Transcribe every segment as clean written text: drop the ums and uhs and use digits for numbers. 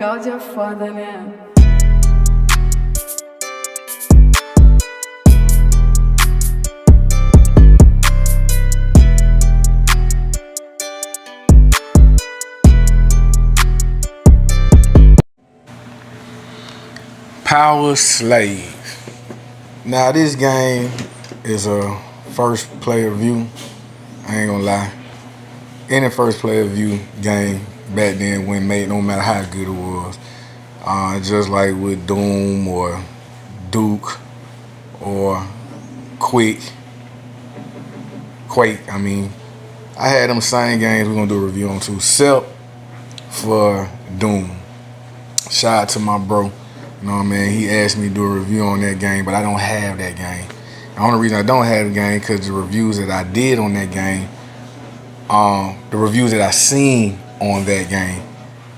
Áudio é foda, né? Power Slave. Now this game is a first player view. I ain't gonna lie. Any first player view game back then when made, no matter how good it was. Just like with Doom or Duke or Quake, I mean, I had them same games we're gonna do a review on too, except for Doom. Shout out to my bro. You know what I mean? He asked me to do a review on that game, but I don't have that game. The only reason I don't have the game because the reviews that I did on that game, the reviews that I seen on that game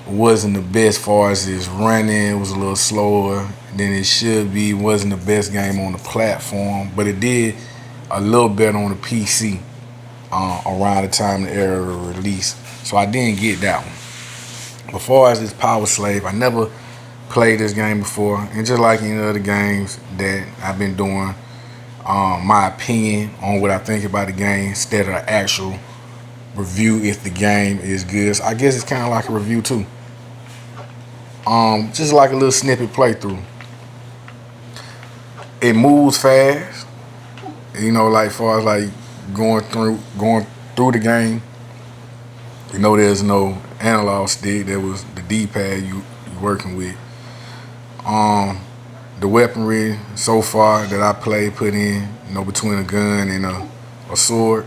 wasn't the best far as it's running. It was a little slower than it should be. It wasn't the best game on the platform, but it did a little better on the PC around the time the era of release. So I didn't get that one. But far as this Power Slave, I never played this game before, and just like any other games that I've been doing, my opinion on what I think about the game instead of an actual review if the game is good. So I guess it's kind of like a review too. Just like a little snippet playthrough. It moves fast, you know, like far as like going through the game. You know, there's no analog stick. There was the D-pad you working with. The weaponry so far that I put in, you know, between a gun and a sword.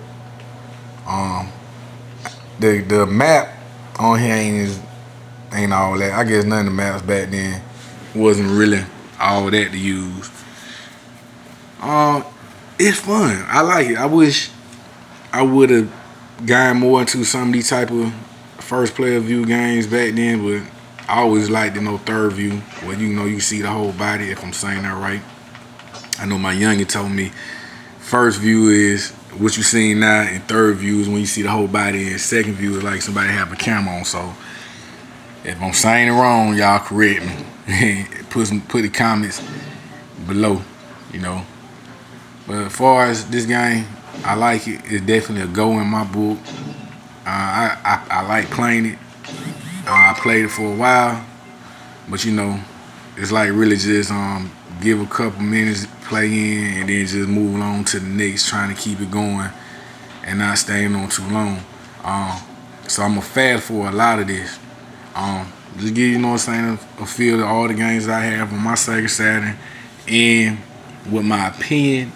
The map on here ain't all that. I guess none of the maps back then wasn't really all that to use. It's fun. I like it. I wish I would have gotten more into some of these type of first player view games back then, but I always liked third view, where you see the whole body, if I'm saying that right. I know my youngin told me first view is what you seeing now, and third view is when you see the whole body, and second view is like somebody have a camera on. So if I'm saying it wrong, y'all correct me. put the comments below, you know. But as far as this game, I like it. It's definitely a go in my book. I like playing it. I played it for a while, but it's like really just give a couple minutes, play in, and then just move on to the next, trying to keep it going and not staying on too long. So I'm a fan for a lot of this. Just give a feel of all the games I have on my Sega Saturn, and with my opinion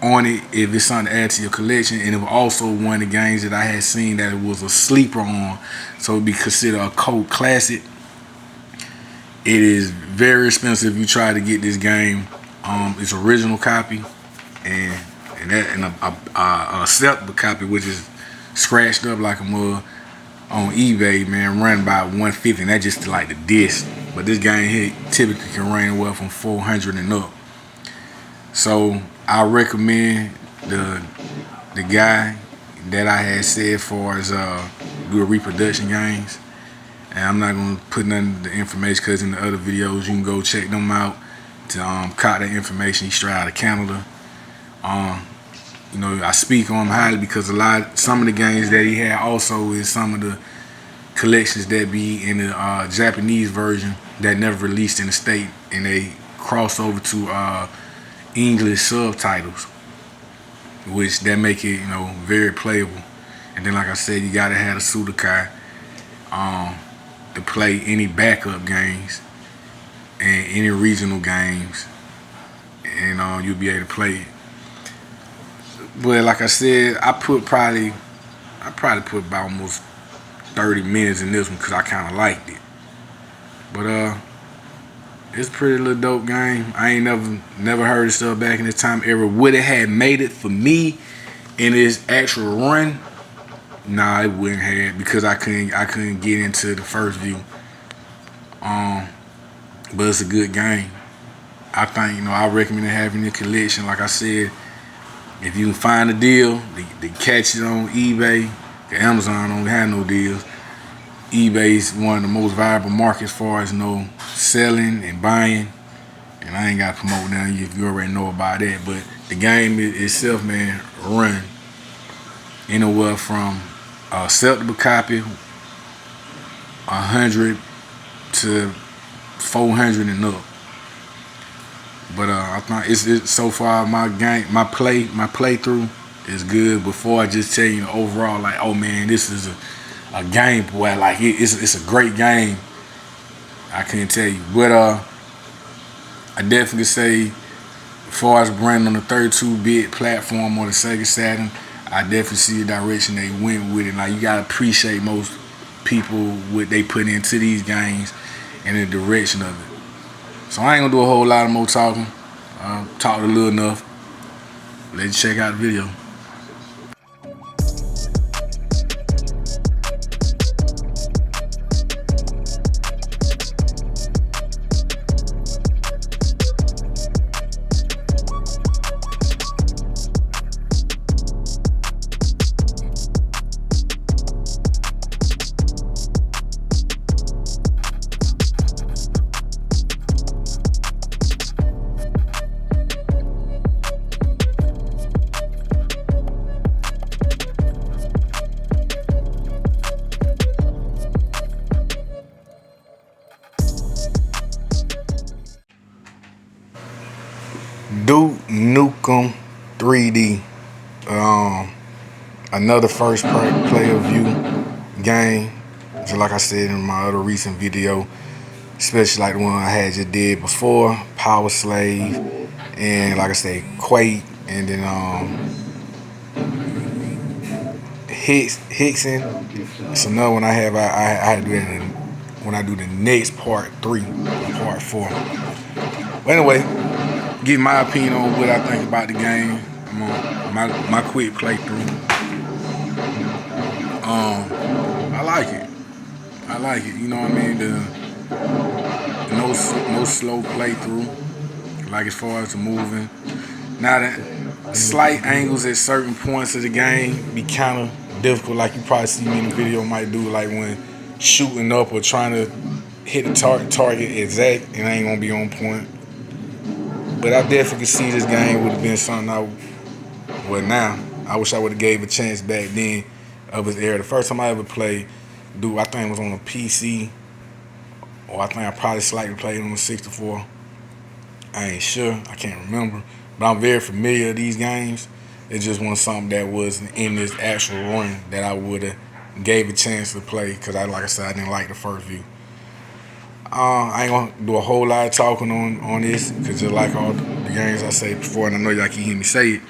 on it, if it's something to add to your collection. And it was also one of the games that I had seen that it was a sleeper on, so it'd be considered a cult classic. It is very expensive if you try to get this game. It's original copy and a acceptable copy, which is scratched up like a mug, on eBay, man, run by $150, and that's just like the disc. But this game here typically can run anywhere from $400 and up. So I recommend the guy that I had said for as good reproduction games. And I'm not gonna put none of the information because in the other videos you can go check them out to caught that information. He's straight out of Canada. I speak on him highly because some of the games that he had also is some of the collections that be in the Japanese version that never released in the state, and they cross over to English subtitles, which that make it very playable. And then, like I said, you gotta have a Sudokai to play any backup games and any regional games, and you'll be able to play it. But like I said, I probably put about almost 30 minutes in this one because I kind of liked it. But it's a pretty little dope game. I ain't never heard of stuff back in this time era. Would it have made it for me in its actual run? Nah, it wouldn't have, because I couldn't get into the first view. But it's a good game. I think I recommend having a collection. Like I said, if you can find a deal, they catch it on eBay. Amazon don't have no deals. eBay's one of the most viable markets as far as selling and buying. And I ain't got to promote now if you already know about that. But the game itself, man, run anywhere from a acceptable copy, 100 to 400 and up. But I think it's so far my playthrough is good. Before I just tell you overall, like, oh man, this is a game boy, like it's a great game. I can't tell you, but I definitely say, as far as brand on the 32-bit platform or the Sega Saturn, I definitely see the direction they went with it. Like, you gotta appreciate most people what they put into these games and the direction of it. So I ain't gonna do a whole lot of more talking. Talked a little enough. Let's check out the video. Nukem 3D, another first player view game. Just like I said in my other recent video, especially like the one I had just did before, Power Slave, and like I said, Quake, and then Hickson. It's another one I have. I had to do that when I do the next part 3, part 4. But anyway, give my opinion on what I think about the game. My quick playthrough. I like it. You know what I mean? The no slow playthrough. Like, as far as the moving. Now, the slight angles at certain points of the game be kind of difficult. Like, you probably see me in the video might do, like when shooting up or trying to hit the target exact, and I ain't gonna be on point. But I definitely could see this game would have been something now. I wish I would have gave a chance back then of its era. The first time I ever played, I think it was on a PC, or I think I probably slightly played on a 64. I ain't sure. I can't remember. But I'm very familiar with these games. It just wasn't something that was in this actual run that I would have gave a chance to play, because like I said, I didn't like the first view. I ain't gonna do a whole lot of talking on this, because just like all the games I say before, and I know y'all can hear me say it,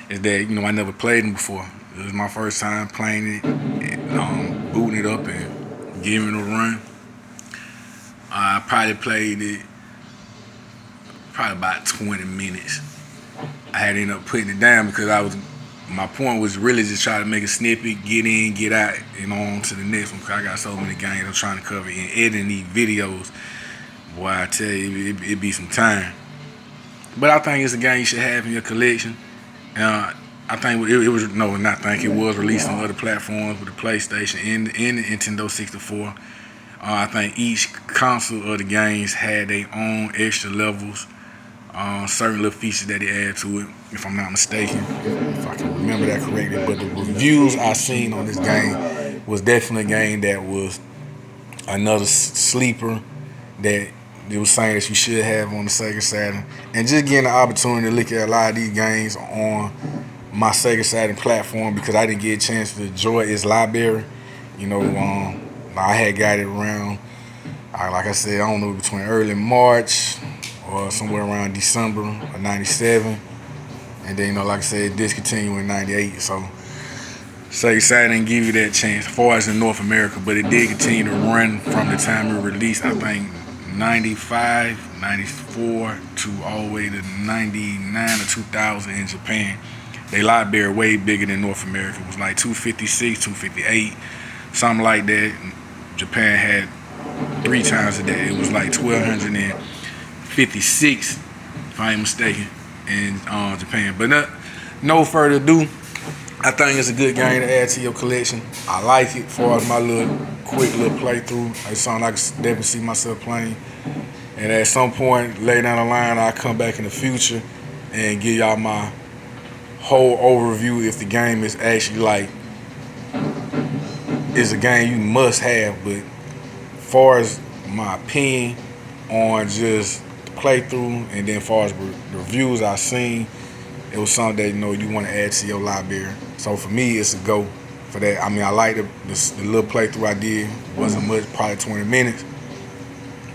is that I never played them before. It was my first time playing it, and, booting it up and giving it a run. I probably played it about 20 minutes. I had to end up putting it down because my point was really just try to make a snippet, get in, get out, and on to the next one, because I got so many games I'm trying to cover, and editing these videos, boy, I tell you, it be some time. But I think it's a game you should have in your collection. I think it was released on other platforms with the PlayStation and the Nintendo 64. I think each console of the games had their own extra levels, certain little features that they add to it, if I'm not mistaken, if I can remember that correctly. But the reviews I seen on this game was definitely a game that was another sleeper that they was saying that you should have on the Sega Saturn. And just getting the opportunity to look at a lot of these games on my Sega Saturn platform, because I didn't get a chance to enjoy its library. I had got it around, like I said, I don't know, between early March or somewhere around December of '97, and then like I said, discontinued in '98. So Sega Saturn didn't give you that chance as far as in North America, but it did continue to run from the time it released. I think 95, 94 to all the way to 99 or 2000 in Japan. They library way bigger than North America. It was like 256, 258, something like that. Japan had 3 times a day. It was like 1256, if I ain't mistaken, in Japan. But no further ado, I think it's a good game to add to your collection. I like it for my little quick little playthrough. It's something I can definitely see myself playing. And at some point later down the line, I'll come back in the future and give y'all my whole overview if the game is actually like is a game you must have. But far as my opinion on just the playthrough and then far as the reviews I've seen, it was something that you want to add to your library. So for me, it's a go for that. I mean, I like the little playthrough I did. It wasn't much, probably 20 minutes.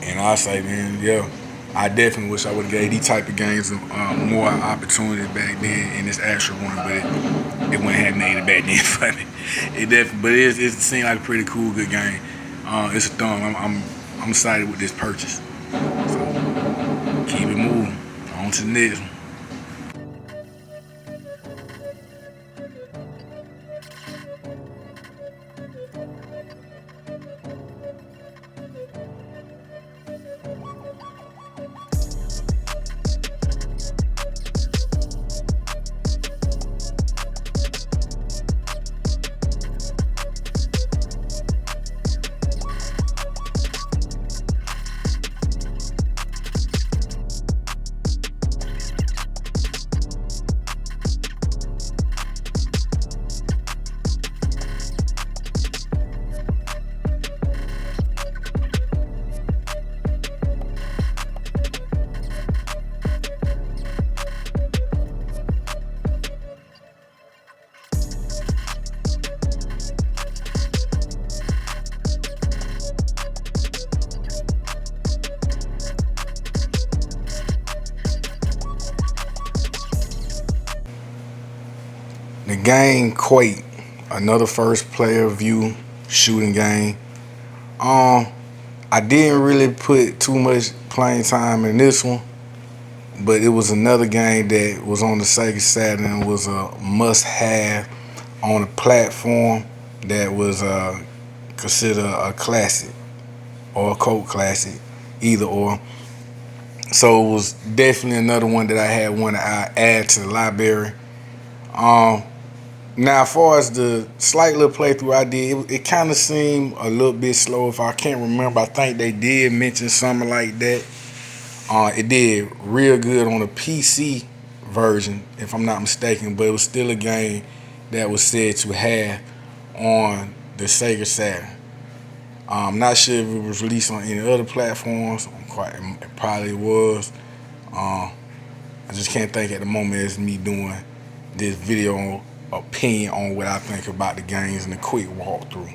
And I say, man, yeah, I definitely wish I would have gave these type of games more opportunity back then in this actual one, but it wouldn't have made it back then for me. It definitely, but it seemed like a pretty cool, good game. It's a thumb. I'm excited with this purchase. So keep it moving. On to the next one. The game Quake, another first player view shooting game. I didn't really put too much playing time in this one, but it was another game that was on the Sega Saturn and was a must-have on a platform that was considered a classic or a cult classic, either or. So it was definitely another one that I had wanted to add to the library. Now, as far as the slight little playthrough I did, it kind of seemed a little bit slow. If I can't remember, I think they did mention something like that. It did real good on the PC version, if I'm not mistaken, but it was still a game that was said to have on the Sega Saturn. I'm not sure if it was released on any other platforms. It probably was. I just can't think at the moment as me doing this video opinion on what I think about the games and the quick walkthrough.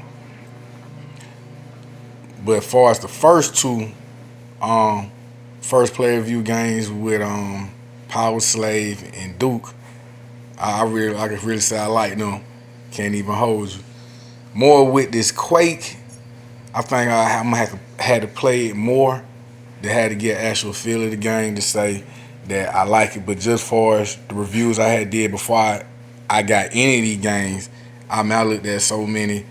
But as far as the first two first player view games with Power Slave and Duke, I can really say I like them. Can't even hold you. More with this Quake, I think I'm gonna have to play it more. They had to get actual feel of the game to say that I like it. But just far as the reviews I had did before I got any of these games, I looked at so many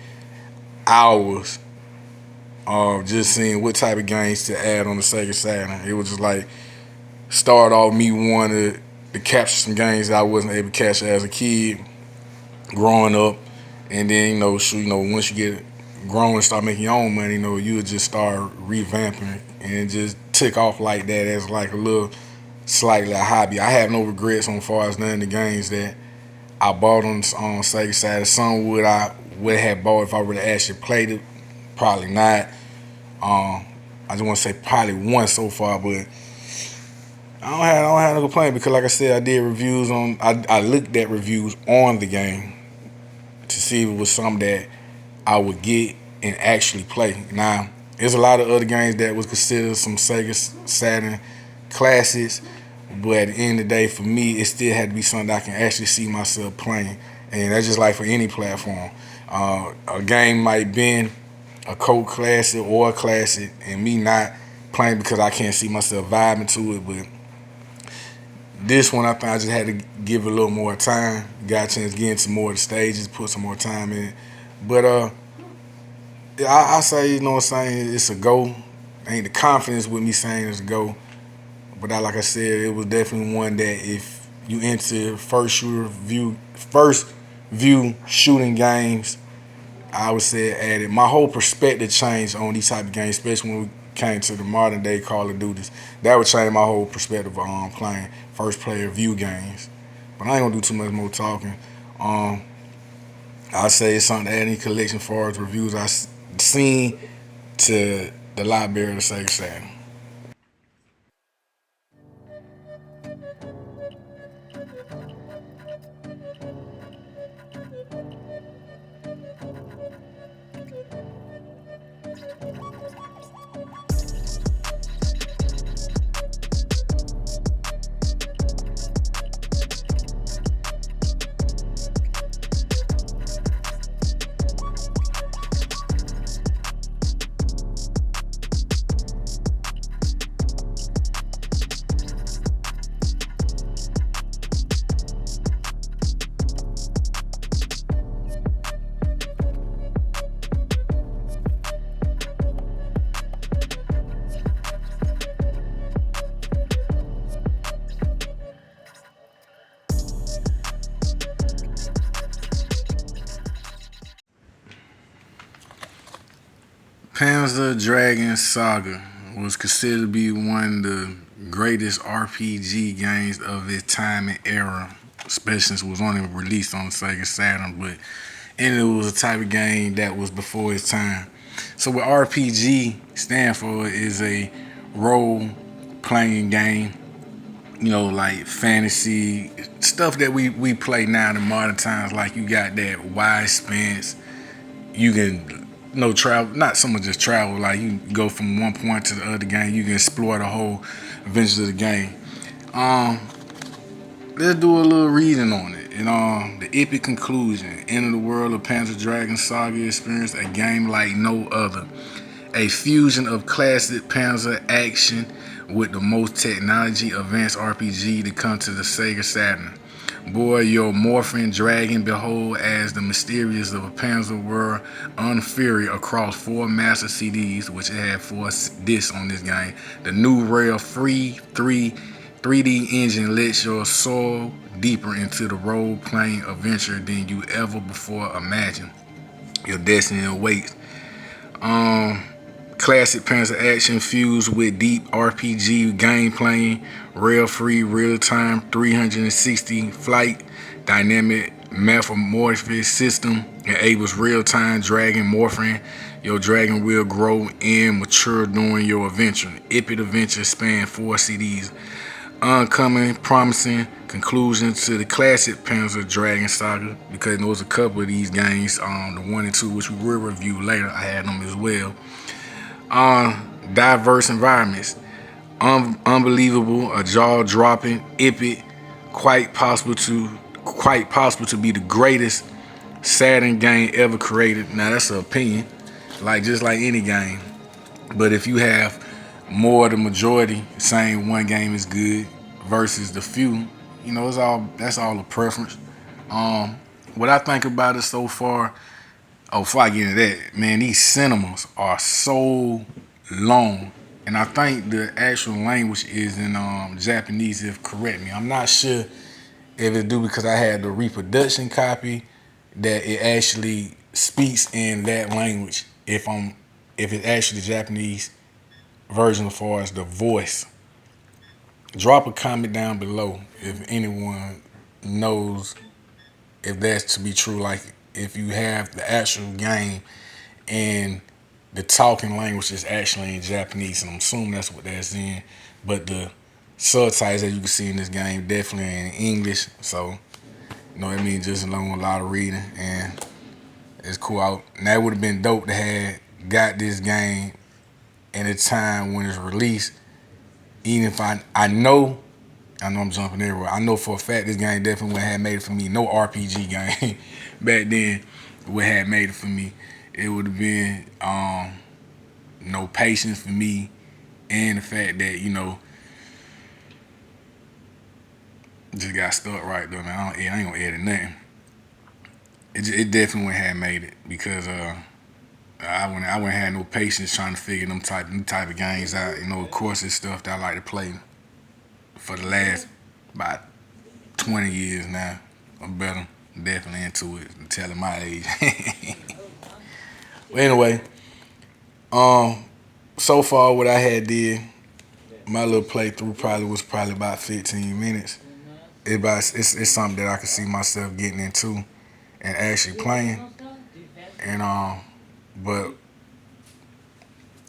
hours of just seeing what type of games to add on the Sega Saturn. It was just like start off me wanting to capture some games that I wasn't able to capture as a kid growing up, and then once you get grown and start making your own money, you would just start revamping and just took off like that as like a little slightly a hobby. I have no regrets on far as none of the games that I bought on Sega Saturn. Some I would have bought if I would have actually played it. Probably not. I just want to say probably one so far, but I don't have no complaint because, like I said, I did reviews on. I looked at reviews on the game to see if it was something that I would get and actually play. Now, there's a lot of other games that was considered some Sega Saturn classics, but at the end of the day, for me, it still had to be something that I can actually see myself playing, and that's just like for any platform. A game might be a cult classic or a classic, and me not playing because I can't see myself vibing to it, but this one, I think I just had to give it a little more time. Got a chance to get into more of the stages, put some more time in it. But I say, what I'm saying, it's a go. Ain't the confidence with me saying it's a go. But like I said, it was definitely one that if you into first view shooting games, I would say it added my whole perspective changed on these type of games, especially when we came to the modern day Call of Duties. That would change my whole perspective on playing first player view games. But I ain't gonna do too much more talking. Um, I say it's something to add in collection as far as reviews I seen to the library of the Sega Saturn. Panzer Dragon Saga was considered to be one of the greatest RPG games of its time and era, especially since it was only released on the Sega Saturn. And it was a type of game that was before its time. So what RPG stand for is a role playing game, like fantasy stuff that we play now in modern times. Like you got that wide spans, you can travel, not so much just travel, like you can go from one point to the other game, you can explore the whole adventures of the game. um let's do a little reading on it. The epic conclusion: enter the world of Panzer Dragon Saga, experience a game like no other, a fusion of classic Panzer action with the most technology advanced RPG to come to the Sega Saturn. Boy, your morphing dragon behold as the mysterious of a Panzer world unfury across four master CDs, which it had four discs on this game. The new rail free 3D engine lets your soul deeper into the role-playing adventure than you ever before imagined. Your destiny awaits. Um, Classic Panzer action fused with deep RPG gameplay, rail-free, real-time 360 flight, dynamic metamorphosis system enables real-time dragon morphing. Your dragon will grow and mature during your adventure. Epic adventure span 4 CDs. Uncommon, promising conclusion to the classic Panzer Dragon Saga, because there was a couple of these games, the 1 and 2, which we will review later. I had them as well. Diverse environments, unbelievable, a jaw-dropping, epic, quite possible to be the greatest Saturn game ever created. Now that's an opinion, just like any game. But if you have more the majority saying one game is good versus the few, that's all a preference. What I think about it so far. Oh, before I get into that, man, these cinemas are so long, and I think the actual language is in Japanese. If correct me, I'm not sure if it's due because I had the reproduction copy that it actually speaks in that language. If it's actually the Japanese version as far as the voice. Drop a comment down below if anyone knows if that's to be true. Like if you have the actual game and the talking language is actually in Japanese, and I'm assuming that's what that's in. But the subtitles that you can see in this game definitely in English. So, it means just along a lot of reading, and it's cool. And that would have been dope to have got this game in a time when it's released. Even if I know I'm jumping everywhere. I know for a fact this game definitely would have made it for me. No RPG game back then would have made it for me. It would have been no patience for me, and the fact that just got stuck right there. Man, I ain't gonna edit nothing. It definitely would have made it because I wouldn't have no patience trying to figure them type of games out. Of course, it's stuff that I like to play for the last about 20 years now or better. Definitely into it. I'm telling my age. But anyway, um, so far what I had did, my little playthrough probably about 15 minutes. It's something that I can see myself getting into and actually playing. And but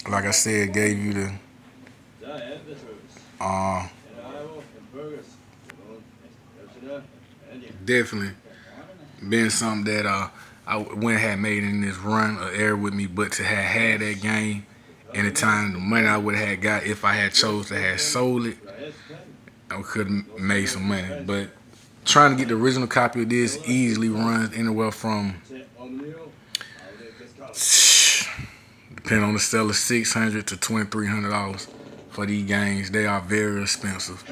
like I said, gave you the uh, definitely been something that I went had made in this run of air with me, but to have had that game and the time, the money I would have had got if I had chose to have sold it, I could have made some money. But trying to get the original copy of this easily runs anywhere from, depending on the seller, $600 to $2,300 for these games. They are very expensive.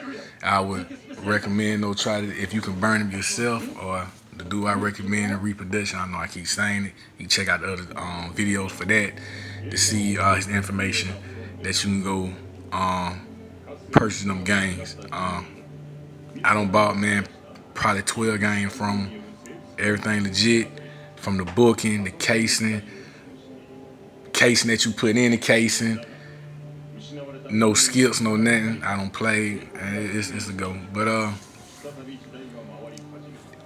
I would recommend though try to if you can burn them yourself or the dude I recommend in reproduction. I know I keep saying it. You check out the other videos for that to see his information that you can go purchase them games. I don't bought man probably 12 games from everything legit, from the booking, the casing that you put in the casing, no skips, no nothing. I don't play. It's a go. But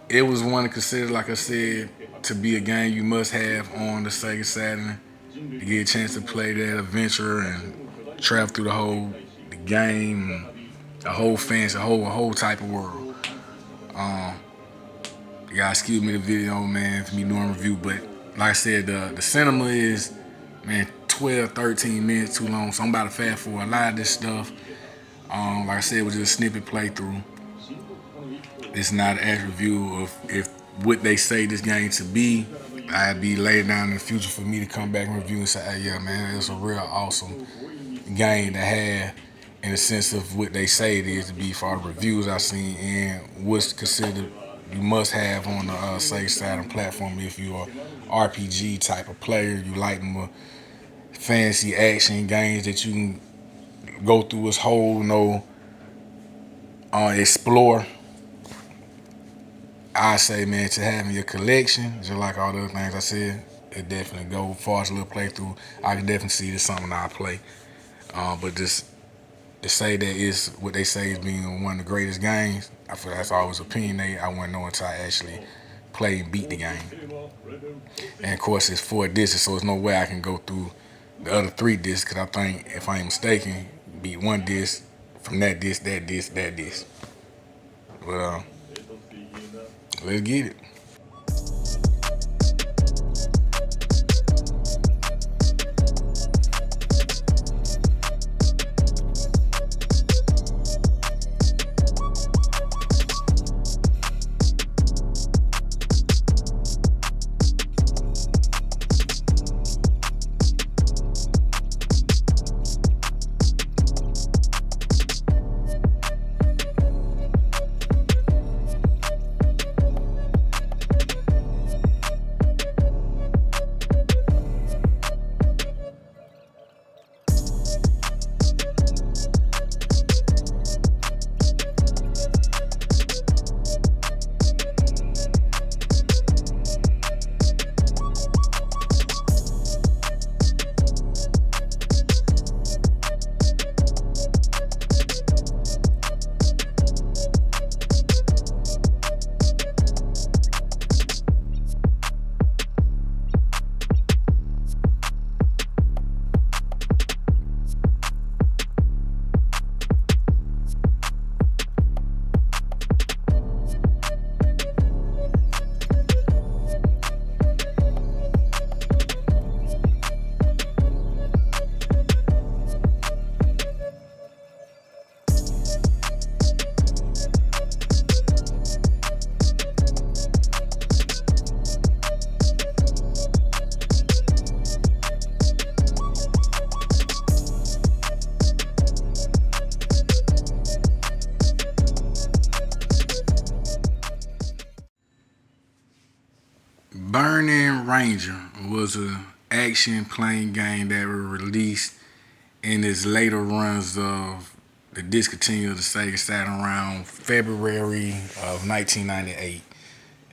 it was one to consider, like I said, to be a game you must have on the Sega Saturn to get a chance to play that adventure and travel through the game, a whole fancy, a whole type of world. Um, you gotta excuse me the video, man, for me doing a review, but like I said, the cinema is, man, 12, 13 minutes too long, so I'm about to fast forward a lot of this stuff. Like I said, it was just a snippet playthrough. It's not an actual review of if what they say this game to be. I'd be laid down in the future for me to come back and review and say, hey, yeah, man, it's a real awesome game to have in the sense of what they say it is to be for the reviews I've seen and what's considered you must have on the Sega Saturn platform if you're an RPG type of player. You like more fancy action games that you can go through this whole, explore. I say, man, to having your collection, just like all the other things I said, it definitely go far as a little playthrough. I can definitely see this something I play. But just to say that is what they say is being one of the greatest games, I feel that's always opinionated. I wouldn't know until I actually play and beat the game. And of course, it's 4 discs, so there's no way I can go through the other 3 discs because I think, if I ain't mistaken, beat 1 disc from that disc, that disc, that disc. But let's get it. Burning Ranger was a action playing game that was released in its later runs of the discontinued the Sega Saturn around February of 1998.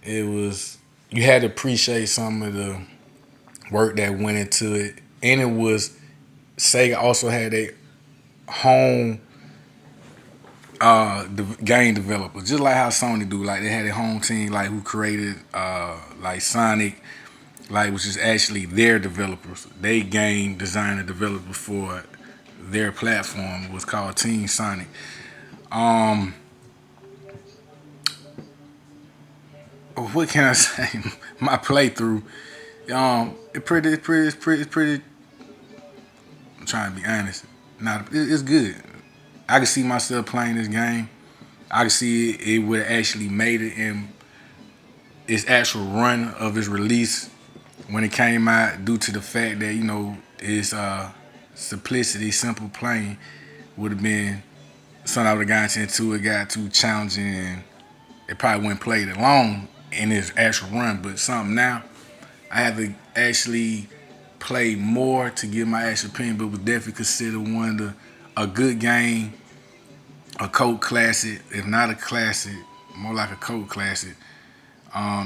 it was you had to appreciate some of the work that went into it, and it was Sega also had a home game developers, just like how Sony do. Like they had a home team, like who created like Sonic, like which is actually their developers. They game designer developer for their platform was called Team Sonic. Um, what can I say? My playthrough, it's pretty. I'm trying to be honest. Not, it's good. I can see myself playing this game. I can see it would have actually made it in its actual run of its release when it came out, due to the fact that its simplicity, simple playing would have been something I would have gotten into. It got too challenging, and it probably wouldn't play it long in its actual run. But something now, I have to actually play more to give my actual opinion, but would definitely consider one of a good game, a cult classic, if not a classic, more like a cult classic.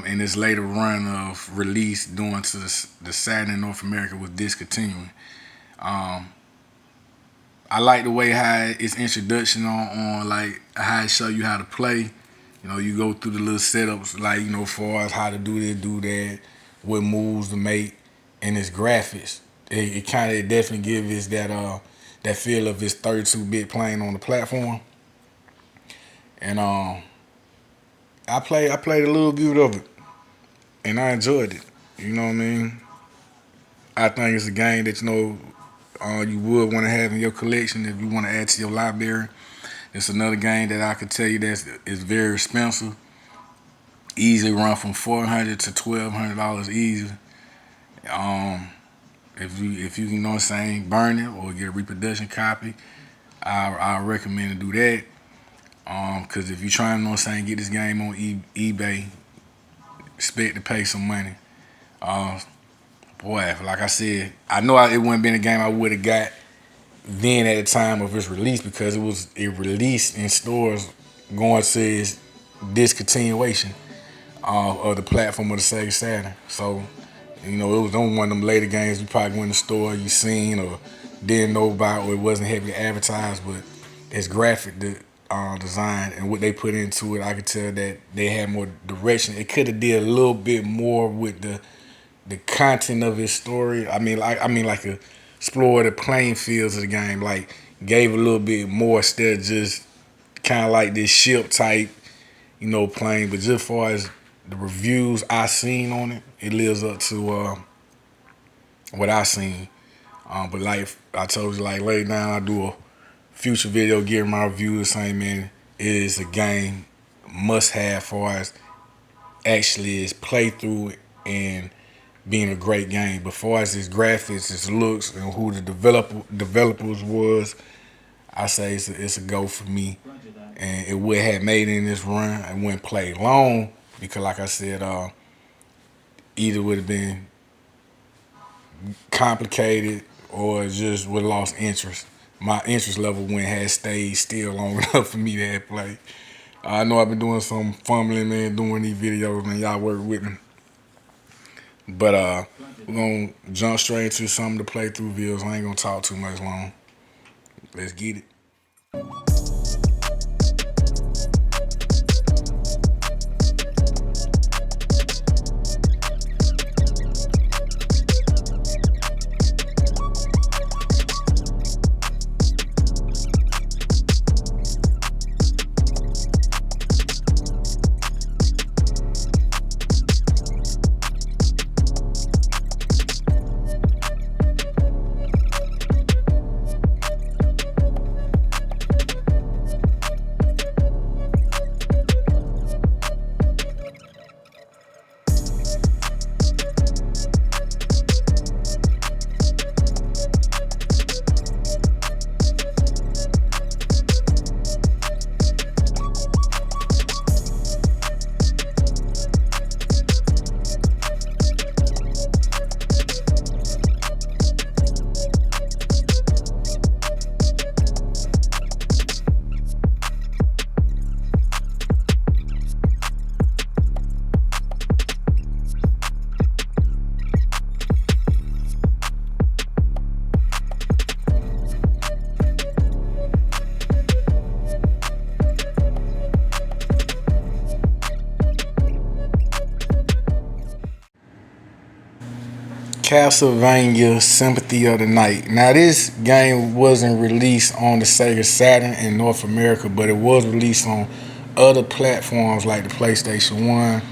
In this later run of release, due to the Saturn in North America was discontinuing. Um, I like the way how its introduction on like how it show you how to play. You go through the little setups, like far as how to do this, do that, what moves to make, and its graphics. It kind of definitely gives us that feel of its 32-bit playing on the platform. And I played a little bit of it, and I enjoyed it. You know what I mean? I think it's a game that you would want to have in your collection if you want to add to your library. It's another game that I could tell you that is very expensive. Easily run from $400 to $1,200 easy. Um, if you can burn it or get a reproduction copy, I recommend to do that. Cause if you try get this game on eBay, expect to pay some money. Boy, like I said, I know it wouldn't been a game I would have got then at the time of its release, because it released in stores going to its discontinuation of the platform of the Sega Saturn. So, it was on one of them later games you probably went in the store, you seen or didn't know about, or it wasn't heavily advertised, but its graphic design and what they put into it, I could tell that they had more direction. It could have did a little bit more with the content of its story. I mean, like explore the playing fields of the game, like gave a little bit more instead of just kind of like this ship type, playing. But just far as the reviews I seen on it, it lives up to what I seen. But like I told you, like later down, I do a future video giving my reviews saying, man, it is a game must have far as actually is playthrough and being a great game. But far as its graphics, its looks, and who the developers was, I say it's a go for me. And it would have made it in this run. It wouldn't play long because, like I said, either would have been complicated or just would have lost interest. My interest level had stayed still long enough for me to have played. I know I've been doing some fumbling, man, doing these videos, man. Y'all work with me. But we're going to jump straight into some of the playthrough videos. I ain't going to talk too much long. Let's get it. Castlevania Sympathy of the Night. Now, this game wasn't released on the Sega Saturn in North America, but it was released on other platforms like the PlayStation 1.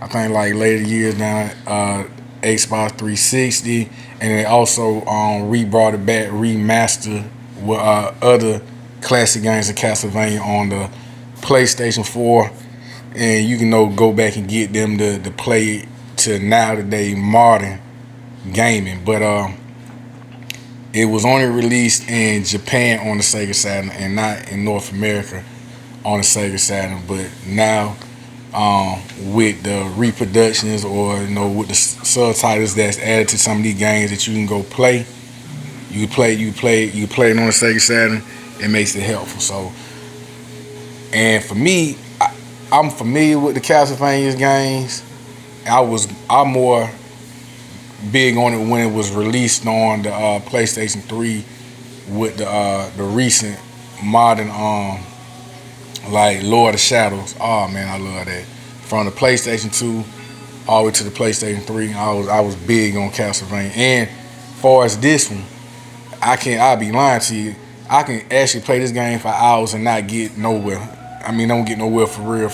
I think like later years now, Xbox 360, and they also re-brought it back, remastered with other classic games of Castlevania on the PlayStation 4, and you can go back and get them to play to now today modern gaming. But it was only released in Japan on the Sega Saturn and not in North America on the Sega Saturn. But now with the reproductions or with the subtitles that's added to some of these games that you can go play, you play it on the Sega Saturn. It makes it helpful. So, and for me, I'm familiar with the Castlevania games. I'm more big on it when it was released on the PlayStation 3 with the recent modern like Lord of Shadows. Oh man, I love that. From the PlayStation 2 all the way to the PlayStation 3, I was big on Castlevania. And as far as this one, I'll be lying to you, I can actually play this game for hours and not get nowhere. I mean, don't get nowhere for real.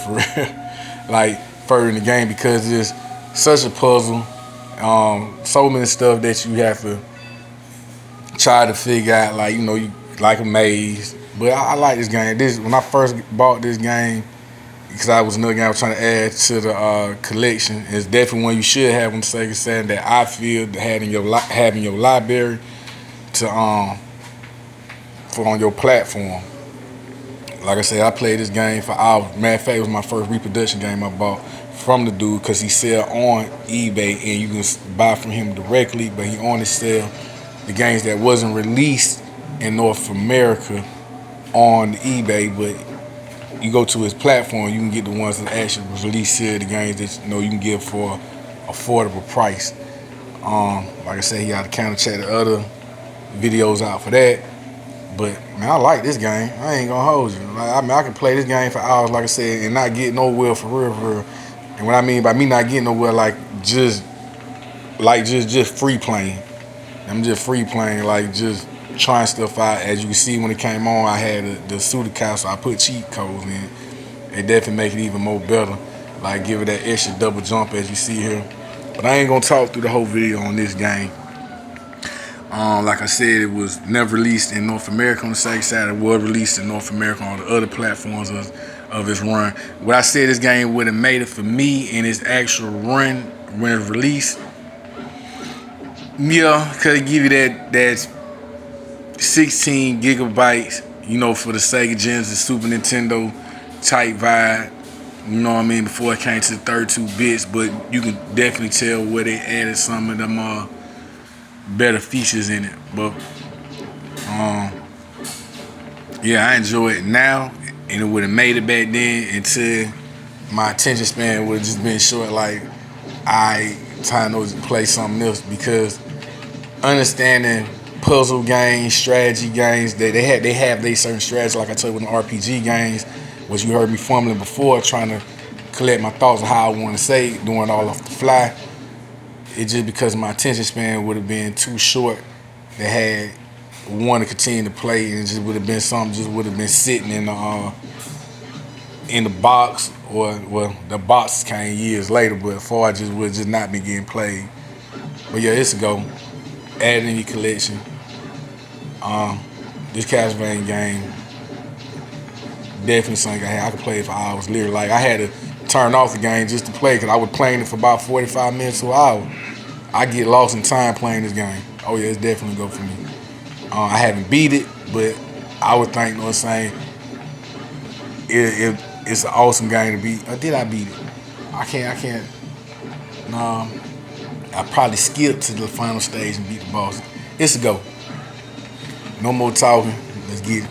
Like further in the game, because it's such a puzzle. So many stuff that you have to try to figure out, like you like a maze. But I like this game. When I first bought this game, because I was another game I was trying to add to the collection, it's definitely one you should have on the Sega Saturn that I feel to have in your library to for on your platform. Like I said, I played this game for hours. Matter of fact, it was my first reproduction game I bought from the dude, because he sell on eBay and you can buy from him directly, but he only sell the games that wasn't released in North America on eBay. But you go to his platform, you can get the ones that actually was released here, the games that you can get for affordable price. Like I said, he got to counter check the other videos out for that. But man, I like this game. I ain't gonna hold you. I can play this game for hours, like I said, and not get nowhere for real. And what I mean by me not getting nowhere, like just free playing. I'm just free playing, like just trying stuff out. As you can see, when it came on, I had the pseudo castle. I put cheat codes in. It definitely make it even more better. Like give it that extra double jump as you see here. But I ain't gonna talk through the whole video on this game. Like I said, it was never released in North America on the Sega side. It was released in North America on the other platforms of its run. What I said, this game would have made it for me in its actual run when it released. Yeah, could give you that 16 gigabytes, for the Sega Genesis, Super Nintendo type vibe. You know what I mean? Before it came to the 32 bits, but you can definitely tell where they added some of them better features in it. But yeah, I enjoy it now, and it would have made it back then until my attention span would have just been short. Like I trying to play something else, because understanding puzzle games, strategy games, they have their certain strategy. Like I told you, with the RPG games, which you heard me fumbling before, trying to collect my thoughts on how I want to say it, doing all off the fly. It's just because my attention span would have been too short to had want to continue to play, and it just would have been something just would have been sitting in the box, or well, the box came years later, but far just would just not be getting played. But yeah, it's a go. Add it in your collection. This Castlevania game definitely something I could play it for hours. Literally, like I had to turn off the game just to play, because I was playing it for about 45 minutes to an hour. I get lost in time playing this game. Oh yeah, it's definitely go for me. I haven't beat it, but I would think, you know what I'm saying, it's an awesome game to beat. Or did I beat it? I can't. No, I probably skipped to the final stage and beat the boss. It's a go. No more talking. Let's get it.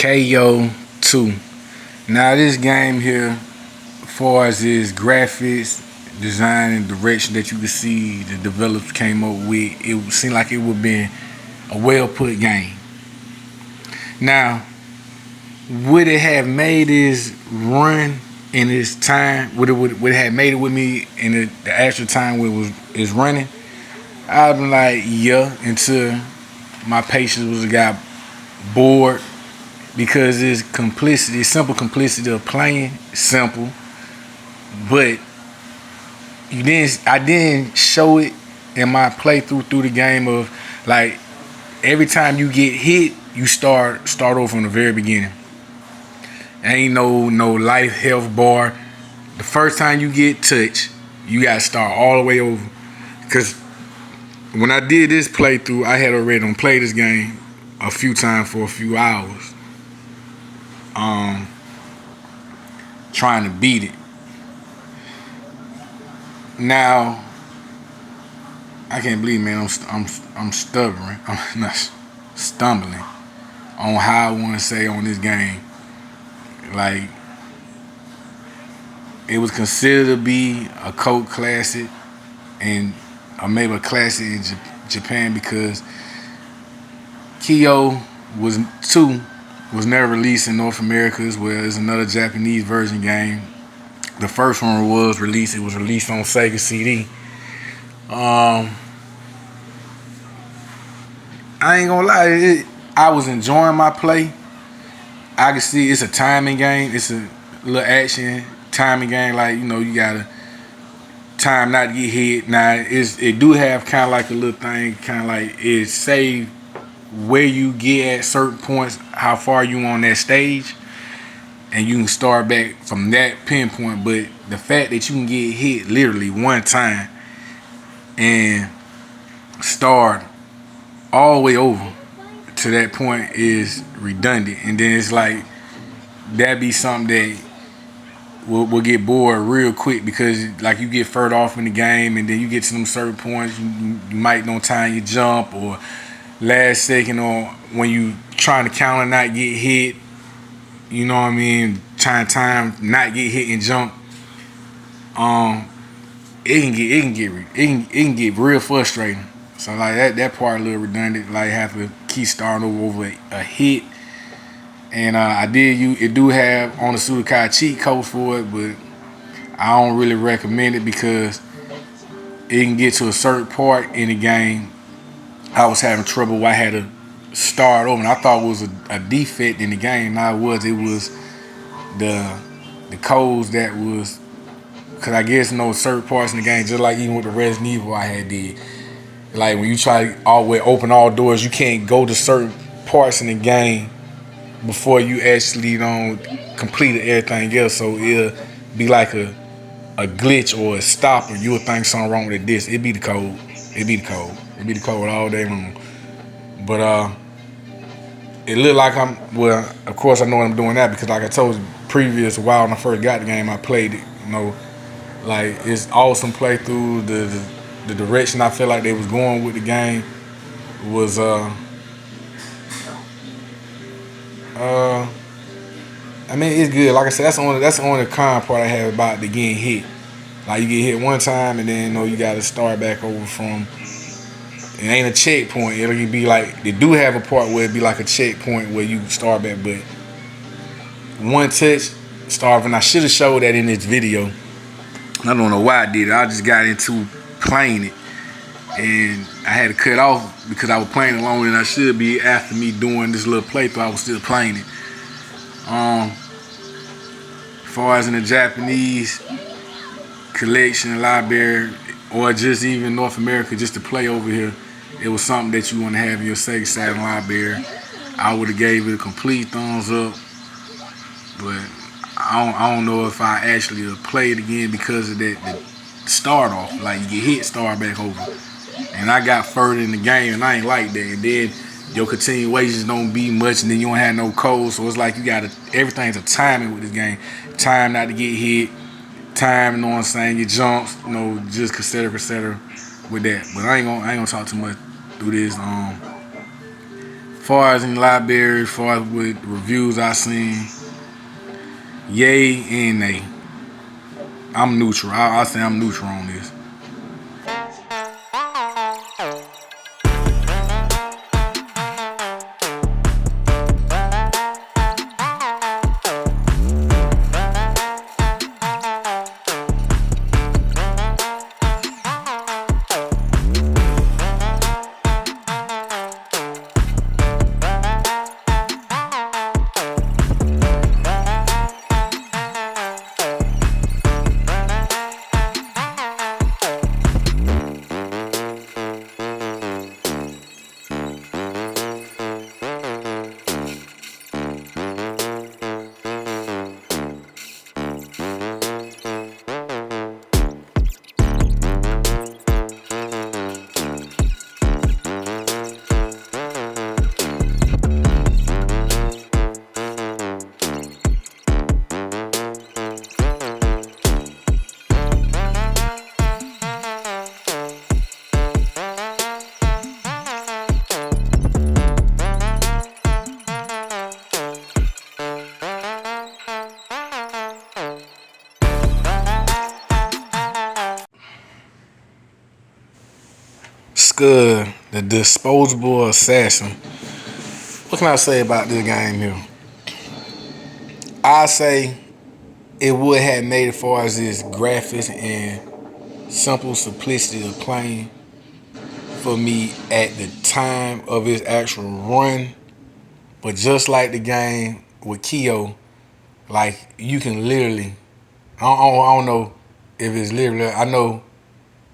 Ayo II. Now this game here, as far as its graphics, design, and direction that you can see the developers came up with, it seemed like it would have been a well put game. Now, would it have made this run in its time? Would it have made it with me in the actual time when it was running? I'd been like, yeah, until my patience was got bored because it's complicity, simple complicity of playing, simple, but I didn't show it in my playthrough through the game of like every time you get hit, you start over from the very beginning. Ain't no life health bar. The first time you get touched, you gotta start all the way over. Cause when I did this playthrough, I had already played this game a few times for a few hours. Trying to beat it. Now, I can't believe, man, I'm stubborn. I'm not stumbling on how I want to say on this game. Like, it was considered to be a cult classic, and maybe a classic in Japan because Ayo II was never released in North America as well as another Japanese version game. The first one was released. It was released on Sega CD. I ain't gonna lie. I was enjoying my play. I can see it's a timing game. It's a little action timing game. Like, you gotta time not to get hit. Now it do have kind of like a little thing, kind of like it say where you get at certain points, how far you on that stage, and you can start back from that pinpoint. But the fact that you can get hit literally one time and start all the way over to that point is redundant. And then it's like that'd be something that will get bored real quick because like you get further off in the game and then you get to them certain points, you might don't time your jump or last second, or when you trying to counter not get hit, you know what I mean, time not get hit and jump. It can get real frustrating. So like that part a little redundant. Like have to keep starting over a hit. And it do have on the Sudokai cheat code for it, but I don't really recommend it because it can get to a certain part in the game. I was having trouble where I had to start over, and I thought it was a defect in the game. Now it was the codes that was, because I guess certain parts in the game, just like even with the Resident Evil I had did. Like when you try to always open all doors, you can't go to certain parts in the game before you actually don't complete everything else. So it'll be like a glitch or a stopper. You'll think something wrong with this. It be the code. It be the code all day long. But it looked like of course I know I'm doing that because like I told you previous while when I first got the game I played it, like it's awesome playthrough. The direction I feel like they was going with the game was I mean it's good. Like I said, that's the only con part I have about the getting hit. Like you get hit one time and then you gotta start back over from. It ain't a checkpoint. It'll be like they do have a part where it be like a checkpoint where you start back, but one touch starving. I should have showed that in this video. I don't know why I did it. I just got into playing it and I had to cut off because I was playing it longer than I should be. After me doing this little playthrough, I was still playing it. As far as in the Japanese collection library or just even North America just to play over here, it was something that you want to have in your Sega Saturn library. I would have gave it a complete thumbs up, but I don't know if I actually play it again because of that the start off. Like you get hit, start back over, and I got further in the game and I ain't like that. And then your continuations don't be much, and then you don't have no code, so it's like you got everything's a timing with this game. Time not to get hit, time, you know what I'm saying, your jumps, just et cetera with that. But I ain't gonna talk too much through this. far as in the library, as far as with reviews I seen, yay and nay. I'm neutral. I say I'm neutral on this. Scud, the disposable assassin. What can I say about this game here? I say it would have made it far as its graphics and simple simplicity of playing for me at the time of its actual run. But just like the game with Kyo, like you can literally, I don't know if it's literally, I know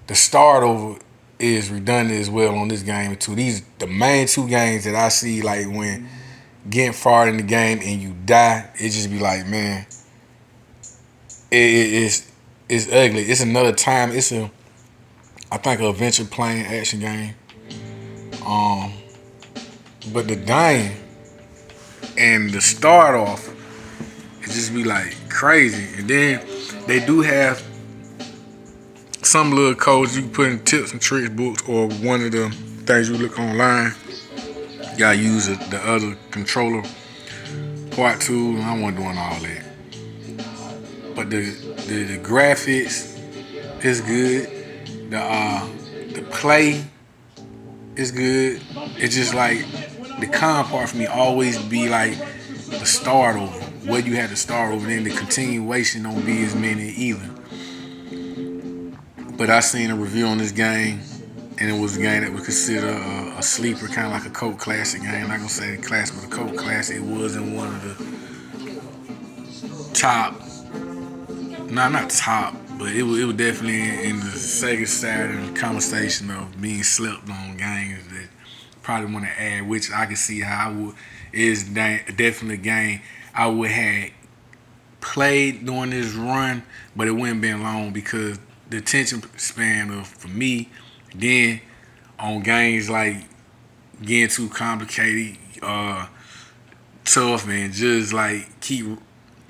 the start over is redundant as well on this game too. These the main two games that I see, like when getting far in the game and you die, it just be like, man, it's ugly. It's another time. It's I think a adventure playing action game. But the dying and the start off, it just be like crazy. And then they do have some little codes you can put in tips and tricks books, or one of the things you look online. You gotta use the other controller part two. I wasn't doing all that. But the graphics is good. The play is good. It's just like the con part for me always be like the start over. Where you had to start over, then the continuation don't be as many either. But I seen a review on this game, and it was a game that we consider a sleeper, kind of like a cult classic game. I'm not gonna say the classic, but a cult classic. It wasn't one of the top, not top, but it was definitely in the Sega Saturn conversation of being slept on games that probably want to add, which I can see how I would is definitely a game I would have played during this run, but it wouldn't been long because the attention span of for me, then on games like getting too complicated, tough, and just like keep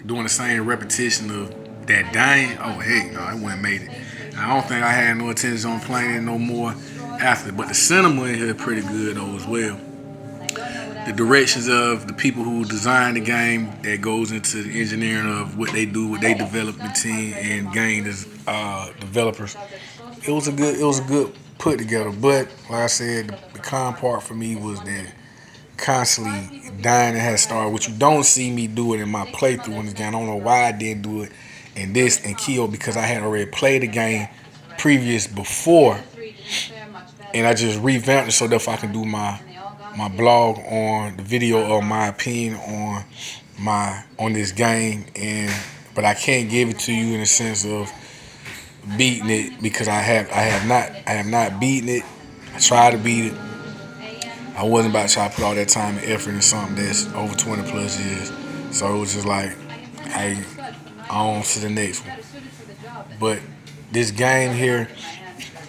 doing the same repetition of that dying. Oh heck no, I wouldn't made it. I don't think I had no intention on playing it no more after. But the cinema in here is pretty good though as well. The directions of the people who designed the game that goes into the engineering of what they do with their development team and game developers. It was a good put together. But like I said, the con part for me was that constantly dying and had started, which you don't see me do it in my playthrough in this game. I don't know why I didn't do it in this and Kill, because I had already played the game previous before, and I just revamped it so that if I can do my blog on the video of my opinion on this game, but I can't give it to you in the sense of beating it because I have not beaten it. I tried to beat it. I wasn't about to try to put all that time and effort into something that's over 20 plus years. So it was just like, hey, on to the next one. But this game here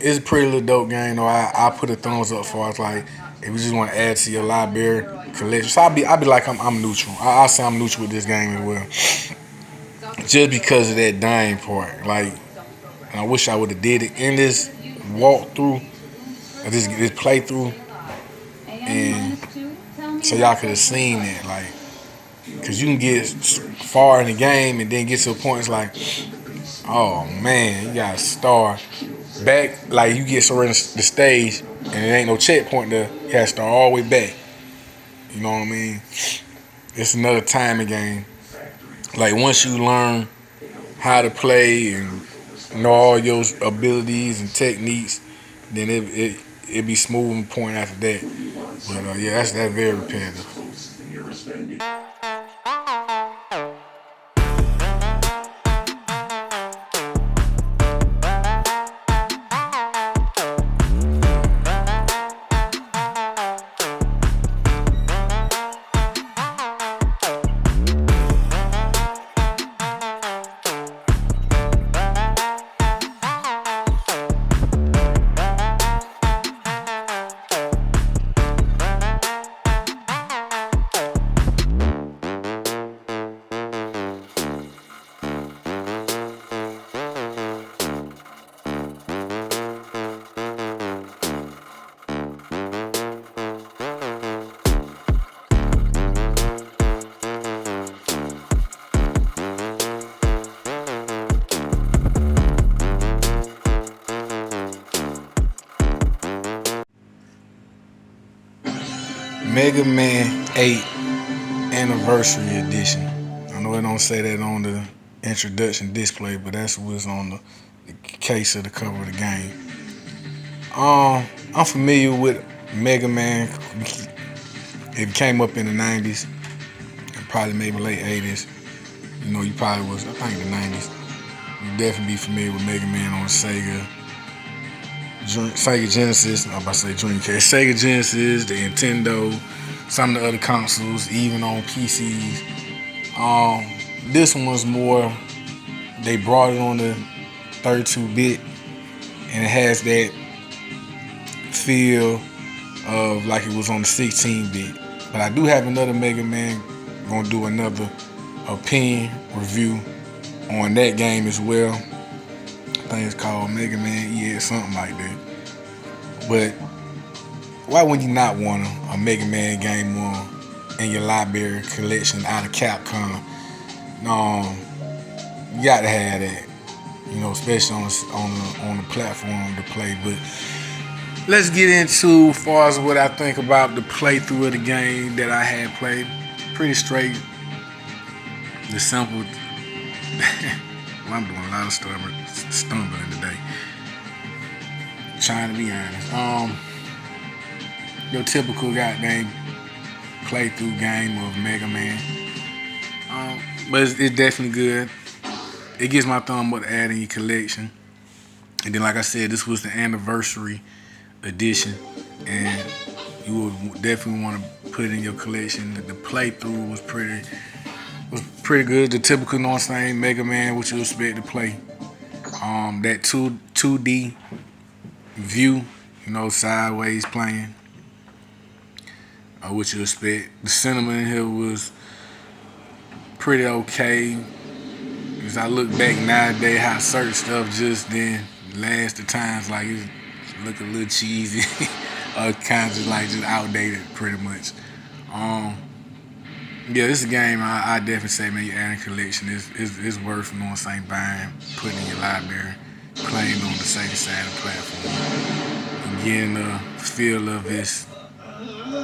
is a pretty little dope game though. I put a thumbs up for it. Like, if you just want to add to your library collection, so I'll be like I'm neutral. I'll say I'm neutral with this game as well, just because of that dying part. Like, and I wish I would have did it in this walkthrough, this playthrough, and so y'all could have seen that, like, cause you can get far in the game and then get to a point it's like, oh man, you gotta start back. Like you get so in the stage and it ain't no checkpoint there. You gotta start all the way back. You know what I mean? It's another timing game. Like once you learn how to play and know all your abilities and techniques, then it be smooth and point after that. But yeah, that's very repetitive. Mega Man 8 Anniversary Edition. I know it don't say that on the introduction display, but that's what's on the case of the cover of the game. I'm familiar with Mega Man. It came up in the 90s, and probably maybe late 80s. You know, you probably was, I think, the 90s. You definitely be familiar with Mega Man on Sega Genesis. I'm about to say Dreamcast. Sega Genesis, the Nintendo, some of the other consoles, even on PCs. This one was more, they brought it on the 32-bit, and it has that feel of like it was on the 16-bit. But I do have another Mega Man, gonna do another opinion review on that game as well. I think it's called Mega Man EX, something like that. But why would you not want a Mega Man game in your library collection out of Capcom? You got to have that, you know, especially on the platform to play. But let's get into as far as what I think about the playthrough of the game that I had played. Pretty straight, the simple. Well, I'm doing a lot of stumbling today. Trying to be honest. Your typical goddamn playthrough game of Mega Man. But it's definitely good. It gets my thumb up to add in your collection. And then, like I said, this was the anniversary edition, and you would definitely want to put it in your collection. The playthrough was pretty good. The typical, you know what I'm saying, Mega Man, what you expect to play. That 2D view, you know, sideways playing. What you expect. The cinema in here was pretty okay. As I look back nowadays, how certain stuff just then last the times, like it look a little cheesy, or kind of just like just outdated, pretty much. Yeah, this is a game I definitely say, man, your adding collection is worth, you know what I'm saying, buying, putting in your library, playing on the Sega Saturn platform, and getting the feel of its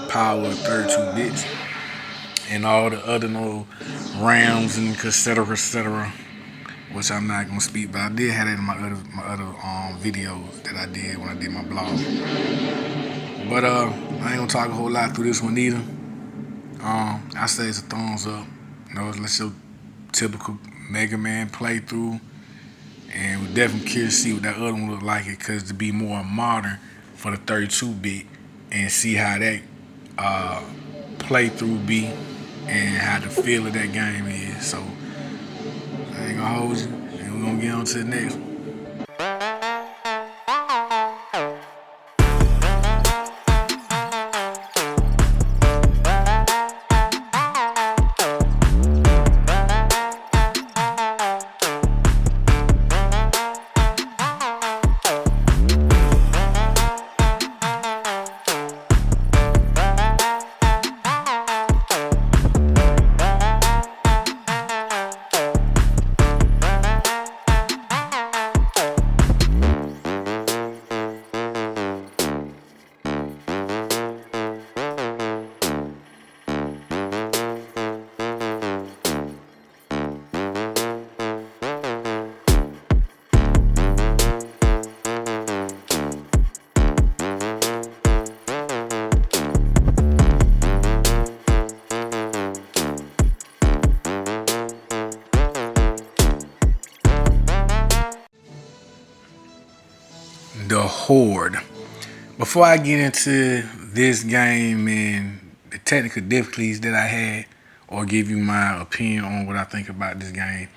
power of 32 bits and all the other rounds and et cetera, which I'm not gonna speak, but I did have that in my other videos that I did when I did my blog. But I ain't gonna talk a whole lot through this one either. I say it's a thumbs up. You know, it's your typical Mega Man playthrough, and we're definitely curious to see what that other one look like, it cause to be more modern for the 32-bit and see how that playthrough be and how the feel of that game is. So I ain't gonna hold you, and we're gonna get on to the next one. the Hord. Before I get into this game and the technical difficulties that I had, or give you my opinion on what I think about this game,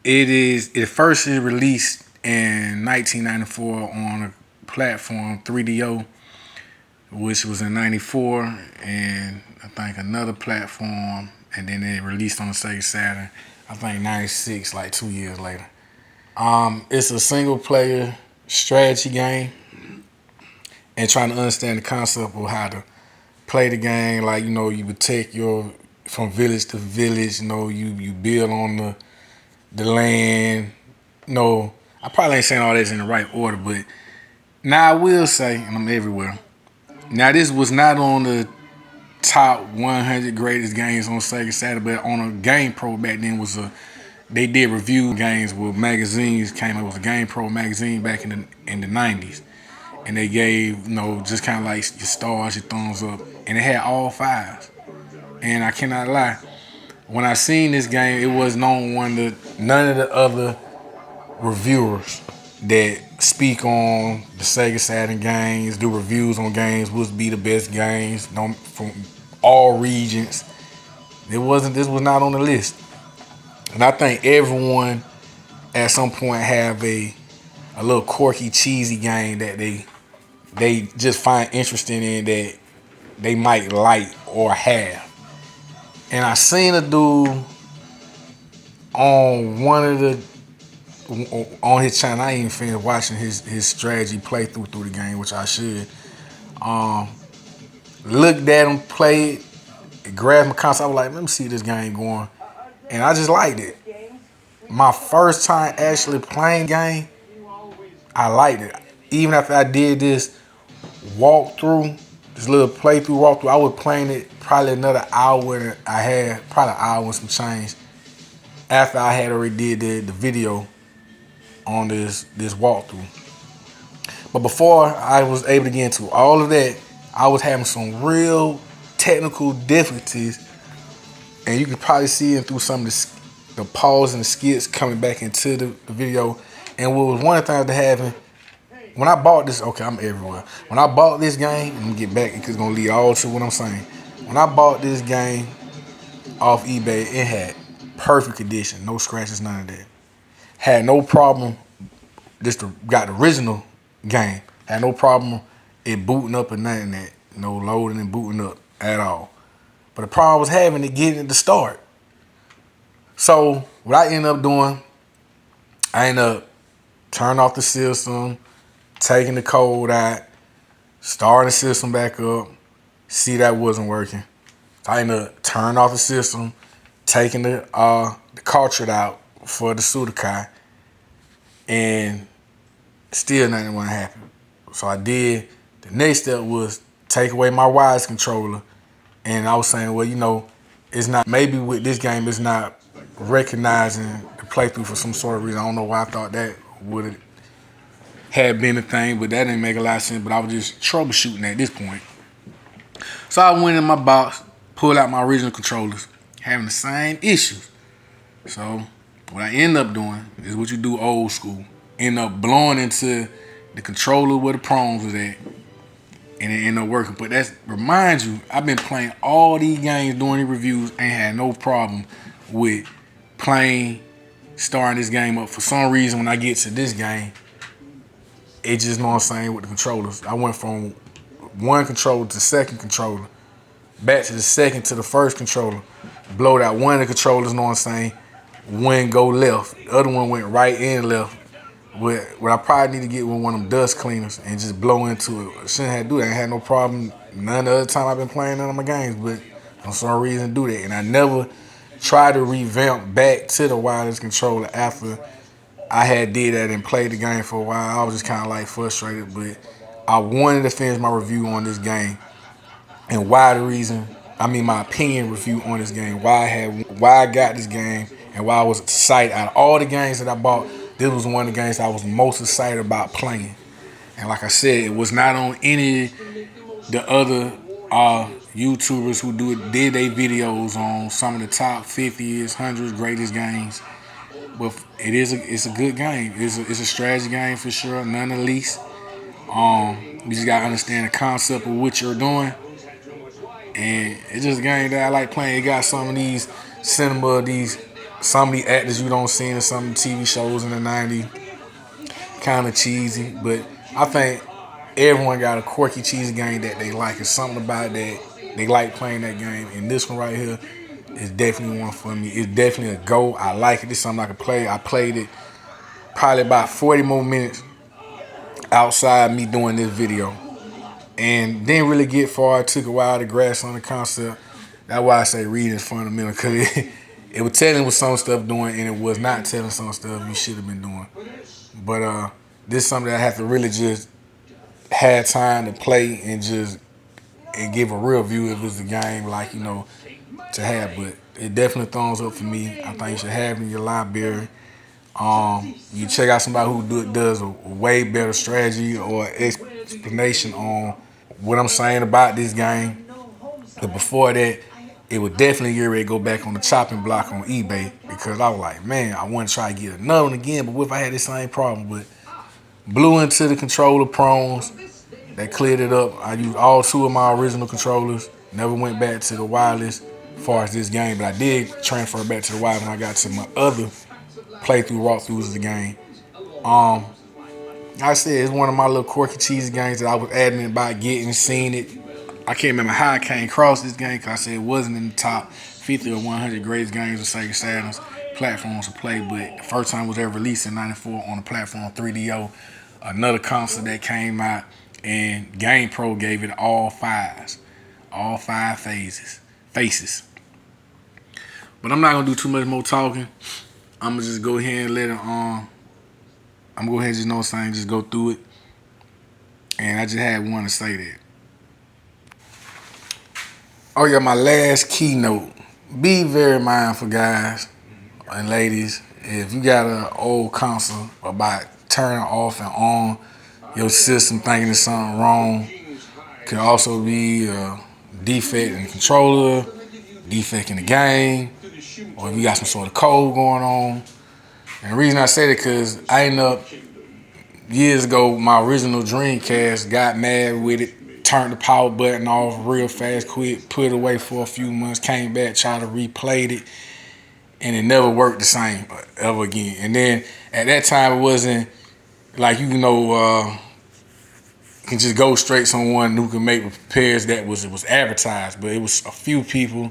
it first is released in 1994 on a platform 3DO, which was in 94, and I think another platform, and then it released on the Sega Saturn, I think 96, like 2 years later. It's a single player strategy game, and trying to understand the concept of how to play the game. Like, you know, you protect from village to village, you know, you build on the land. You know, I probably ain't saying all this in the right order, but now I will say, and I'm everywhere, now this was not on the top 100 greatest games on Sega Saturn, but on a Game Pro back then they did review games with magazines came out. It was a Game Pro magazine back in the 90s. And they gave, you know, just kind of like your stars, your thumbs up. And it had all fives. And I cannot lie, when I seen this game, it was none of the other reviewers that speak on the Sega Saturn games, do reviews on games, would be the best games from all regions. This was not on the list. And I think everyone at some point have a little quirky, cheesy game that they just find interesting in, that they might like or have. And I seen a dude on on his channel. I ain't even finished watching his strategy playthrough through the game, which I should. Looked at him play it, grabbed my console. I was like, let me see this game going, and I just liked it. My first time actually playing game, I liked it. Even after I did this walkthrough, this little playthrough walkthrough, I was playing it probably another hour. I had probably an hour and some change after I had already did the video on this walkthrough. But before I was able to get into all of that, I was having some real technical difficulties, and you could probably see it through some of the pause and the skits coming back into the video. And what was one of the things that happened when I bought this, okay, I'm everywhere. When I bought this game, I'm gonna get back because it's gonna lead all to what I'm saying. When I bought this game off eBay, it had perfect condition, no scratches, none of that. Had no problem. Got the original game. Had no problem it booting up or nothing that. No loading and booting up at all. But the problem I was having it getting it to start. So what I ended up doing, I ended up turning off the system, taking the code out, starting the system back up, see that wasn't working. So I ended up turning off the system, taking the cartridge out for the Sudokai, and still nothing wasn't happening. So I did, the next step was take away my wireless controller, and I was saying, well, you know, it's not, maybe with this game it's not recognizing the playthrough for some sort of reason. I don't know why I thought that would have been a thing, but that didn't make a lot of sense. But I was just troubleshooting at this point. So I went in my box, pulled out my original controllers, having the same issues. So what I end up doing is what you do old school. End up blowing into the controller where the prongs was at, and it ended up working. But that reminds you, I've been playing all these games, doing the reviews, ain't had no problem with starting this game up. For some reason, when I get to this game, it just, know what I'm saying, with the controllers. I went from one controller to the second controller, back to the second to the first controller. Blowed out one of the controllers, know what I'm saying, one go left. The other one went right and left. What I probably need to get with one of them dust cleaners and just blow into it. I shouldn't have to do that. I ain't had no problem none of the other time I've been playing none of my games, but for some reason do that. And I never tried to revamp back to the wireless controller after I had did that and played the game for a while. I was just kind of like frustrated, but I wanted to finish my review on this game and my opinion review on this game, why I got this game and why I was excited. Out of all the games that I bought, this was one of the games I was most excited about playing. And like I said, it was not on any the other YouTubers who did their videos on some of the top 50s, 100s greatest games. but it's a good game. It's a strategy game for sure, none the least. You just gotta understand the concept of what you're doing, and it's just a game that I like playing. It got some of these some of the actors you don't see in some TV shows in the '90s, kind of cheesy, but I think everyone got a quirky cheesy game that they like. It's something about that they like playing that game, and this one right here is definitely one for me. It's definitely a go. I like it. It's something I can play. I played it probably about 40 more minutes outside me doing this video, and didn't really get far. It took a while to grasp on the concept. That's why I say reading is fundamental, because it was telling what some stuff doing, and it was not telling some stuff you should have been doing. But this is something that I have to really just have time to play and give a real view if it's a game like, to have. But it definitely thumbs up for me. I think you should have it in your library. You check out somebody who does a way better strategy or explanation on what I'm saying about this game. But before that, it would definitely get ready to go back on the chopping block on eBay, because I was like, man, I want to try to get another one again. But what if I had the same problem? But blew into the controller prongs. They cleared it up. I used all two of my original controllers. Never went back to the wireless as far as this game, but I did transfer back to the wireless when I got to my other playthrough walkthroughs of the game. Like I said, it's one of my little quirky cheesy games that I was adamant about getting, seeing it. I can't remember how I came across this game, because I said it wasn't in the top 50 or 100 greatest games of Sega Saturn's platforms to play, but the first time it was ever released in '94 on the platform 3DO, another console that came out, and GamePro gave it all fives, all five faces. But I'm not gonna do too much more talking. I'm gonna just go ahead and let it I'm gonna go ahead and just go through it. And I just had one to say that. Oh yeah, my last keynote. Be very mindful, guys and ladies. If you got an old console, about turning off and on your system thinking there's something wrong. Could also be a defect in the controller, defect in the game, or if you got some sort of code going on. And the reason I say that, because I ended up years ago, my original Dreamcast, got mad with it, turned the power button off real fast, quick, put it away for a few months, came back, tried to replay it, and it never worked the same ever again. And then at that time, it wasn't like, can just go straight someone who can make repairs that it was advertised, but it was a few people.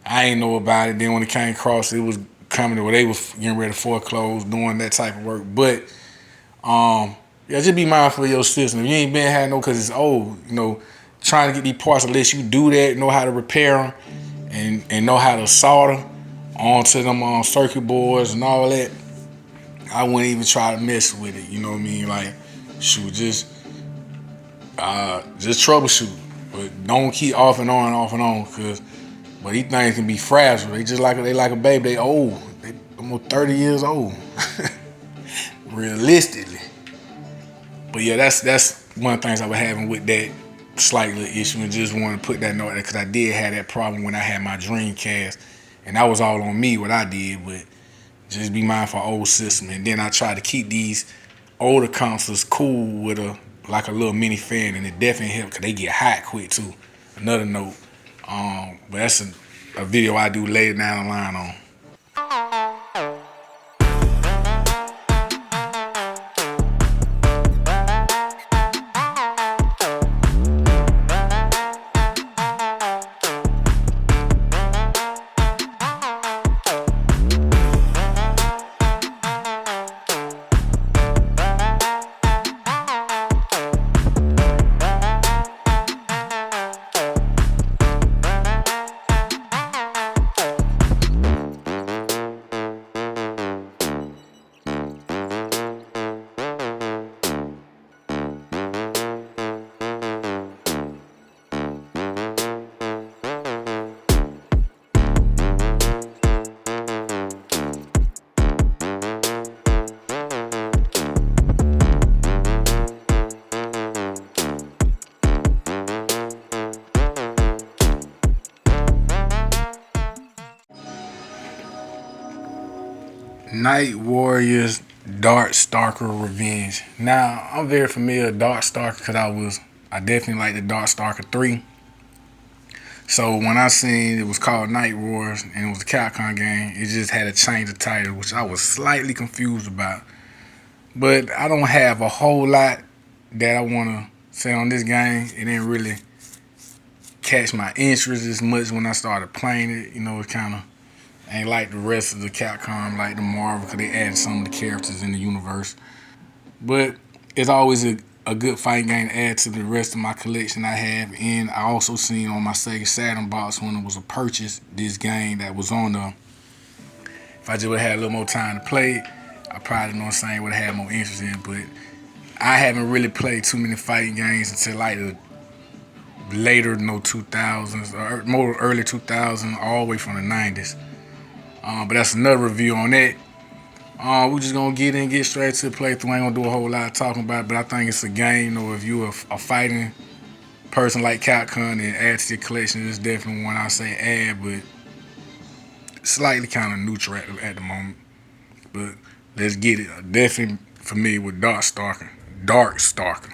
I ain't know about it. Then when it came across, it was coming to where they was getting ready to foreclose, doing that type of work. But just be mindful of your system. If you ain't been had no, because it's old, trying to get these parts, unless you do that, know how to repair them, and know how to solder onto them circuit boards and all that, I wouldn't even try to mess with it. You know what I mean? Like, shoot, just troubleshoot, but don't keep off and on, but these things can be fragile. They like a baby. They old. They almost 30 years old, realistically. But yeah, that's one of the things I was having with that slight little issue, and just want to put that note there, because I did have that problem when I had my Dreamcast, and that was all on me what I did. But just be mindful of old system, and then I try to keep these older consoles cool with a little mini fan, and it definitely helps, because they get hot quick too. Another note, but that's a video I do later down the line on. Night Warriors Dark Stalker Revenge. Now, I'm very familiar with Dark Stalker because I definitely like the Dark Stalker 3. So when I seen it was called Night Wars and it was a Capcom game, it just had a change of title, which I was slightly confused about. But I don't have a whole lot that I want to say on this game. It didn't really catch my interest as much when I started playing it. You know, it kind of ain't like the rest of the Capcom, like the Marvel, because they added some of the characters in the universe. But it's always a good fighting game to add to the rest of my collection I have. And I also seen on my Sega Saturn box when it was a purchase, this game that was on the, if I just would have had a little more time to play it, I probably, you know what I'm saying, would have had more interest in it. But I haven't really played too many fighting games until like the later, 2000s, or more early 2000s, all the way from the 90s. But that's another review on that. We're just gonna get straight to the playthrough. I ain't gonna do a whole lot of talking about it, but I think it's a game. You know, if you're a fighting person like Capcom and add to your collection, it's definitely one I say add, but slightly kind of neutral at the moment. But let's get it. I'm definitely familiar with Dark Stalker. Dark Stalker.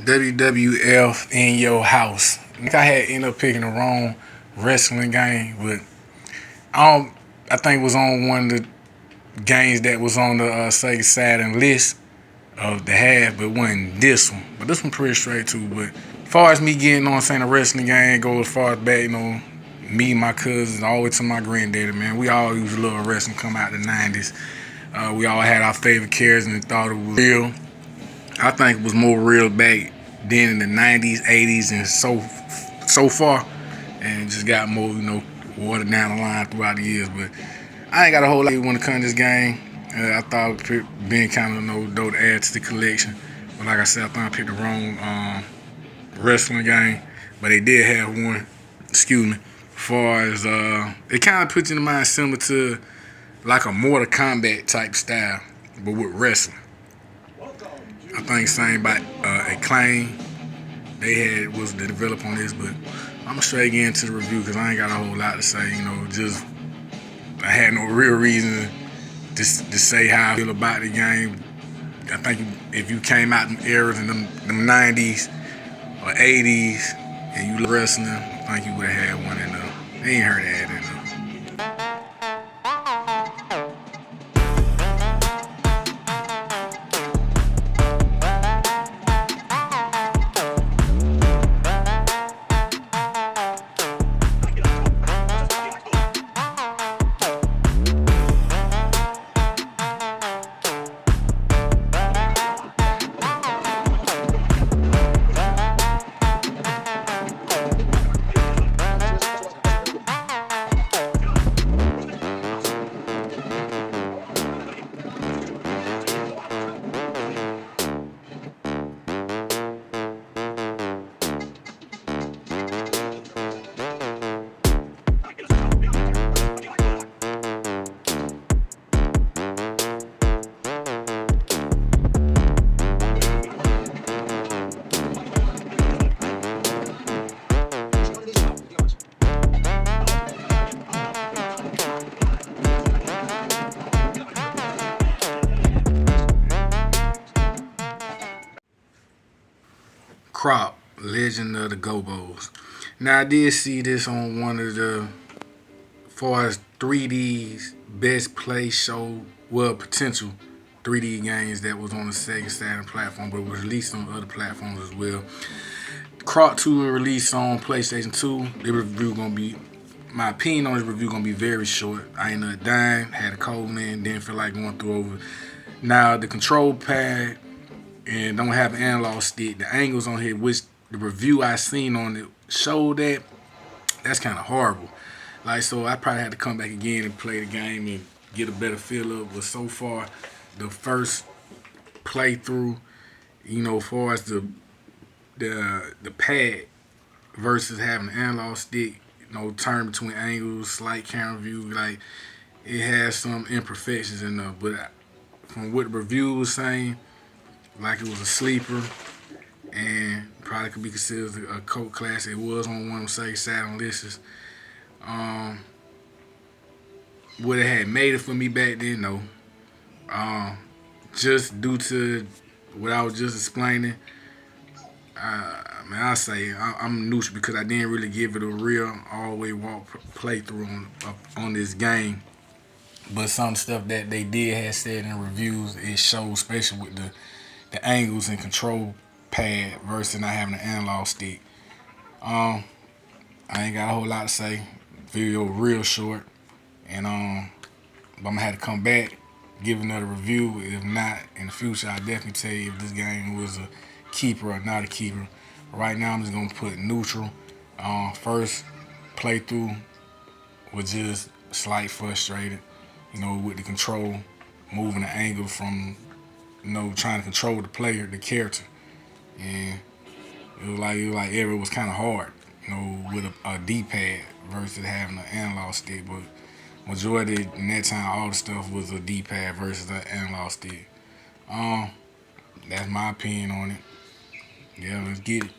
WWF in your house. I think I had ended up picking the wrong wrestling game, but I think it was on one of the games that was on the Sega Saturn list of the have, but wasn't this one. But this one pretty straight too. But as far as me getting on saying a wrestling game goes as far back, me and my cousins, all the way to my granddaddy, man. We all used to love wrestling come out the 90s. We all had our favorite characters and thought it was real. I think it was more real back then in the 90s, 80s, and so far, and just got more, watered down the line throughout the years. But I ain't got a whole lot when it comes to this game. I thought it being kind of dope to add to the collection. But like I said, I thought I picked the wrong wrestling game. But they did have one, as far as, it kind of puts you in the mind similar to like a Mortal Kombat type style, but with wrestling. I think same by Acclaim. They was the developer on this, but I'm gonna straight get into the review because I ain't got a whole lot to say. Just I had no real reason to say how I feel about the game. I think if you came out in eras in them 90s or 80s and you wrestling, I think you would have had one in there. They ain't heard of that in there. Crop, Legend of the Gobos. Now I did see this on one of the, far as 3D's best play show, well, potential 3D games that was on the Sega Saturn platform, but was released on other platforms as well. Crop 2 released on PlayStation 2. The review gonna be, my opinion on this review gonna be very short. I ended up dying, had a cold man, didn't feel like going through over. Now the control pad and don't have an analog stick. The angles on here, which the review I seen on it showed that, that's kind of horrible. Like, so I probably had to come back again and play the game and get a better feel of it. But so far, the first playthrough, far as the pad versus having an analog stick, turn between angles, slight camera view, like it has some imperfections in there. But from what the review was saying, like it was a sleeper and probably could be considered a cult classic. It was on one of Sega Saturn lists. Would it have made it for me back then? No. Just due to what I was just explaining, I say I'm neutral because I didn't really give it a real all the way walk playthrough on this game. But some stuff that they did have said in reviews, it shows, especially with the angles and control pad versus not having an analog stick. I ain't got a whole lot to say. Video real short, and but I'm gonna have to come back, give another review. If not, in the future, I'll definitely tell you if this game was a keeper or not a keeper. Right now, I'm just gonna put neutral. First playthrough was just slight frustrated, with the control, moving the angle from, trying to control the player, the character, and it was kind of hard, with a D-pad versus having an analog stick. But majority in that time, all the stuff was a D-pad versus an analog stick. That's my opinion on it. Yeah, let's get it.